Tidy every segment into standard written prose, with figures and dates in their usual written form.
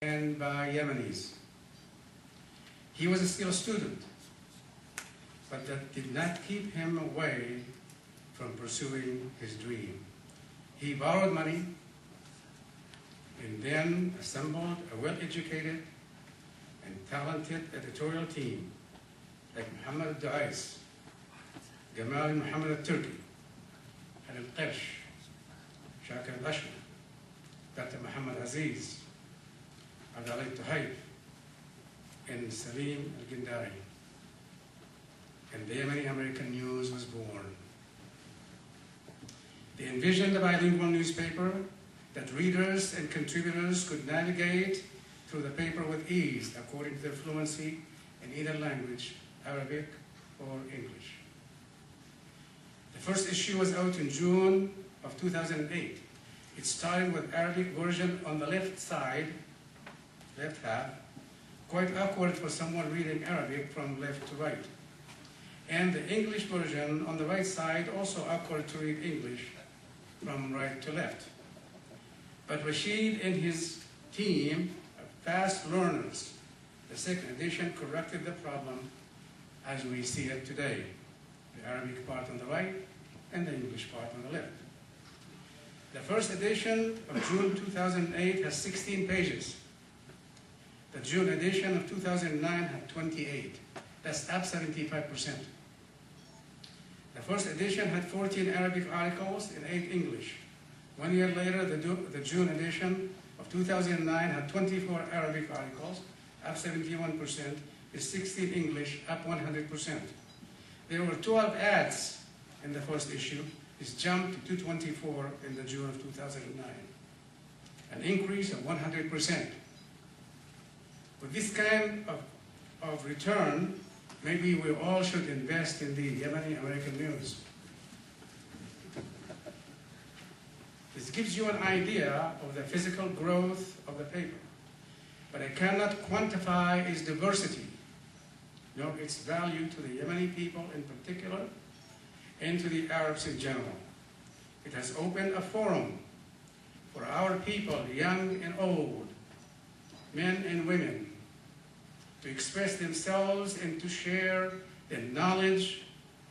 and by Yemenis. He was still a student, but that did not keep him away from pursuing his dream. He borrowed money and then assembled a well-educated and talented editorial team like Muhammad al-Duais, Gamal Muhammad al-Turki, al-Qirsh, Shakir al-Ashmi, Dr. Muhammad Aziz, Abdallah Tuhayb, and Salim al-Gindari. And the Yemeni American News was born. They envisioned a bilingual newspaper that readers and contributors could navigate through the paper with ease according to their fluency in either language, Arabic or English. The first issue was out in June of 2008. It started with Arabic version on the left side, left half, quite awkward for someone reading Arabic from left to right. And the English version on the right side, also awkward to read English from right to left. But Rashid and his team of fast learners, the second edition corrected the problem as we see it today. The Arabic part on the right and the English part on the left. The first edition of June 2008 has 16 pages. The June edition of 2009 had 28. That's up 75%. The first edition had 14 Arabic articles and 8 English. 1 year later, the June edition of 2009 had 24 Arabic articles, up 71%, is 16 English, up 100%. There were 12 ads in the first issue. It's jumped to 224 in the June of 2009, an increase of 100%. With this kind of return, maybe we all should invest in the Yemeni American News. This gives you an idea of the physical growth of the paper, but I cannot quantify its diversity, nor its value to the Yemeni people in particular, and to the Arabs in general. It has opened a forum for our people, young and old, men and women, to express themselves and to share their knowledge,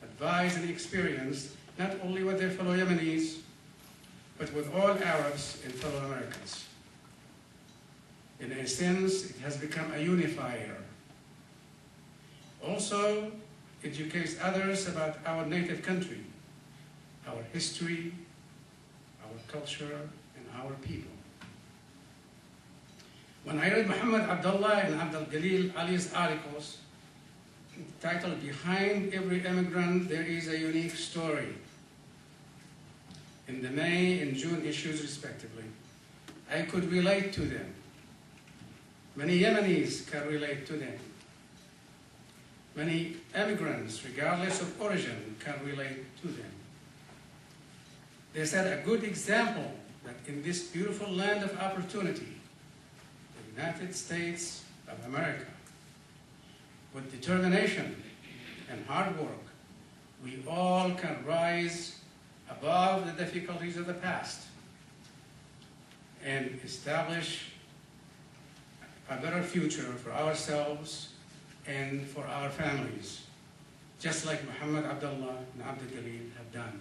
advice, and experience, not only with their fellow Yemenis, but with all Arabs and fellow Americans. In a sense, it has become a unifier. Also, educates others about our native country, our history, our culture, and our people. When I read Muhammad Abdullah and Abdul Galil Ali's articles, titled "Behind Every Immigrant There is a Unique Story," in the May and June issues respectively, I could relate to them. Many Yemenis can relate to them. Many immigrants, regardless of origin, can relate to them. They set a good example that in this beautiful land of opportunity, the United States of America, with determination and hard work, we all can rise above the difficulties of the past and establish a better future for ourselves and for our families, just like Muhammad Abdullah and Abdul Galil have done.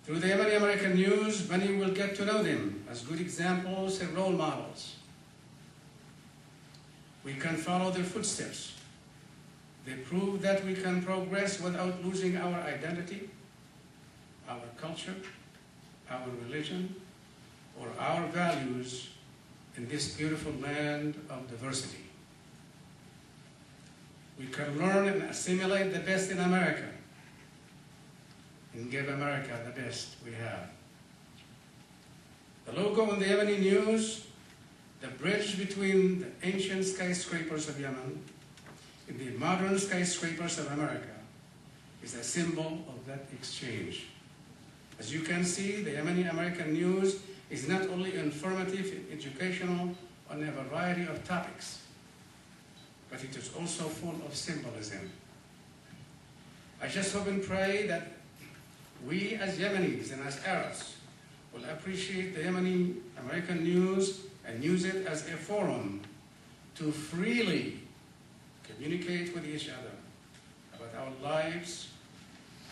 Through the Yemeni American News, many will get to know them as good examples and role models. We can follow their footsteps. They prove that we can progress without losing our identity, our culture, our religion, or our values in this beautiful land of diversity. We can learn and assimilate the best in America and give America the best we have. The logo on the Yemeni News, the bridge between the ancient skyscrapers of Yemen and the modern skyscrapers of America, is a symbol of that exchange. As you can see, the Yemeni American News is not only informative and educational on a variety of topics, but it is also full of symbolism. I just hope and pray that we as Yemenis and as Arabs will appreciate the Yemeni American news and use it as a forum to freely communicate with each other about our lives,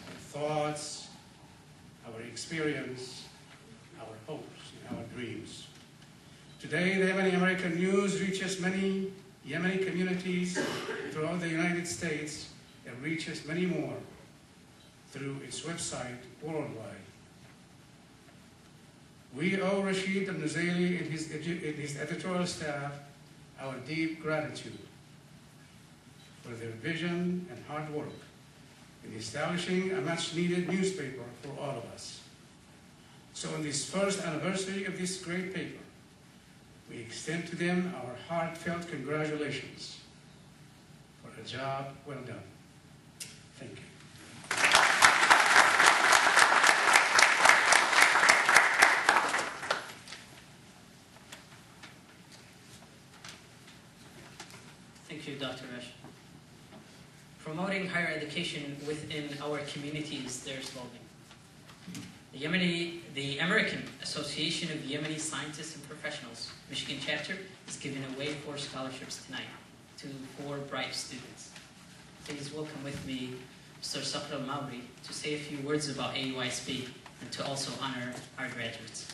our thoughts, our experience, our hopes, and our dreams. Today, the Yemeni American news reaches many Yemeni communities throughout the United States and reaches many more through its website worldwide. We owe Rashid al-Nuzayli and his editorial staff our deep gratitude for their vision and hard work in establishing a much-needed newspaper for all of us. So on this first anniversary of this great paper, we extend to them our heartfelt congratulations for a job well done. Thank you. Thank you, Dr. Rashid. Promoting higher education within our community is their slogan. The American Association of Yemeni Scientists and Professionals, Michigan chapter, is giving away 4 scholarships tonight to 4 bright students. Please welcome with me Mr. Sakhr al-Mawri to say a few words about AUISP and to also honor our graduates.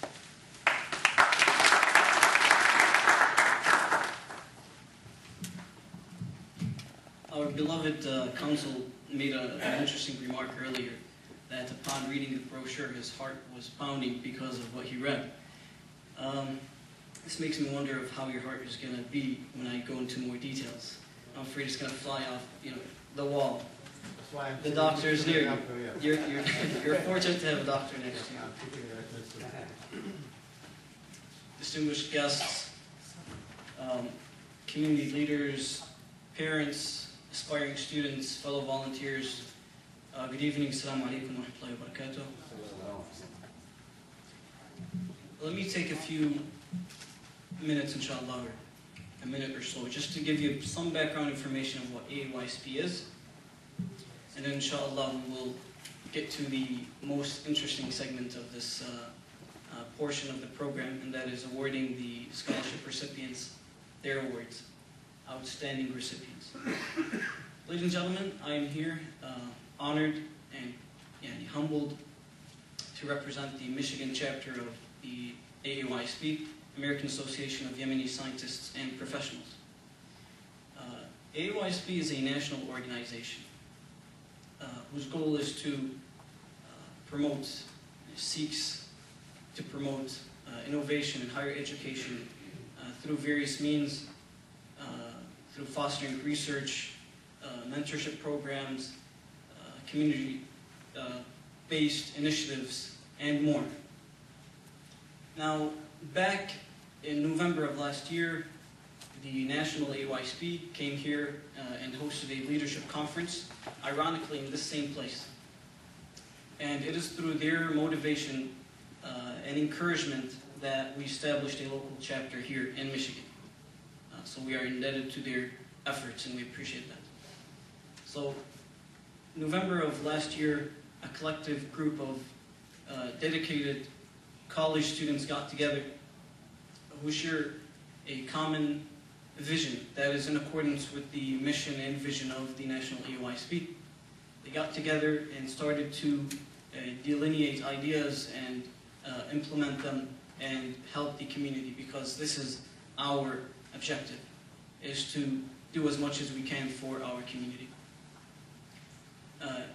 Our beloved counsel made an interesting remark earlier that upon reading the brochure, his heart was pounding because of what he read. This makes me wonder of how your heart is going to be when I go into more details. I'm afraid it's going to fly off, the wall. That's why the doctor is near you. You're fortunate to have a doctor next to you. Distinguished guests, community leaders, parents, aspiring students, fellow volunteers, good evening. Assalamu alaikum wa rahmatullahi wa barakatuh. Let me take a few minutes, inshallah, or a minute or so, just to give you some background information of what AUISP is. And then, inshallah, we will get to the most interesting segment of this portion of the program, and that is awarding the scholarship recipients their awards, outstanding recipients. Ladies and gentlemen, I am here honored and humbled to represent the Michigan chapter of the AUISP, American Association of Yemeni Scientists and Professionals. AUISP is a national organization whose goal is to seeks to promote innovation in higher education through various means, through fostering research, mentorship programs, community-based initiatives, and more. Now, back in November of last year, the National AUISP came here and hosted a leadership conference, ironically in this same place. And it is through their motivation and encouragement that we established a local chapter here in Michigan. So we are indebted to their efforts, and we appreciate that. So, November of last year, a collective group of dedicated college students got together who share a common vision that is in accordance with the mission and vision of the National AUISP. They got together and started to delineate ideas and implement them and help the community, because this is our objective, is to do as much as we can for our community.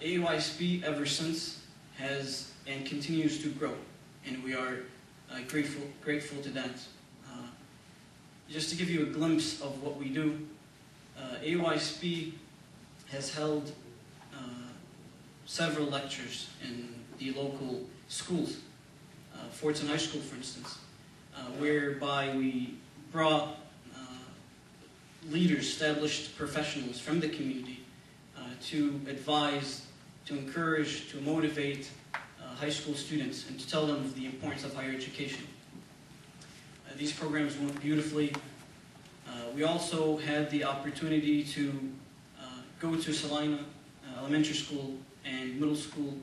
AUISP ever since has and continues to grow, and we are grateful to that. Just to give you a glimpse of what we do, AUISP has held several lectures in the local schools, Fortson High School, for instance, whereby we brought leaders, established professionals from the community to advise, to encourage, to motivate high school students, and to tell them of the importance of higher education. These programs went beautifully. We also had the opportunity to go to Salina Elementary School and Middle School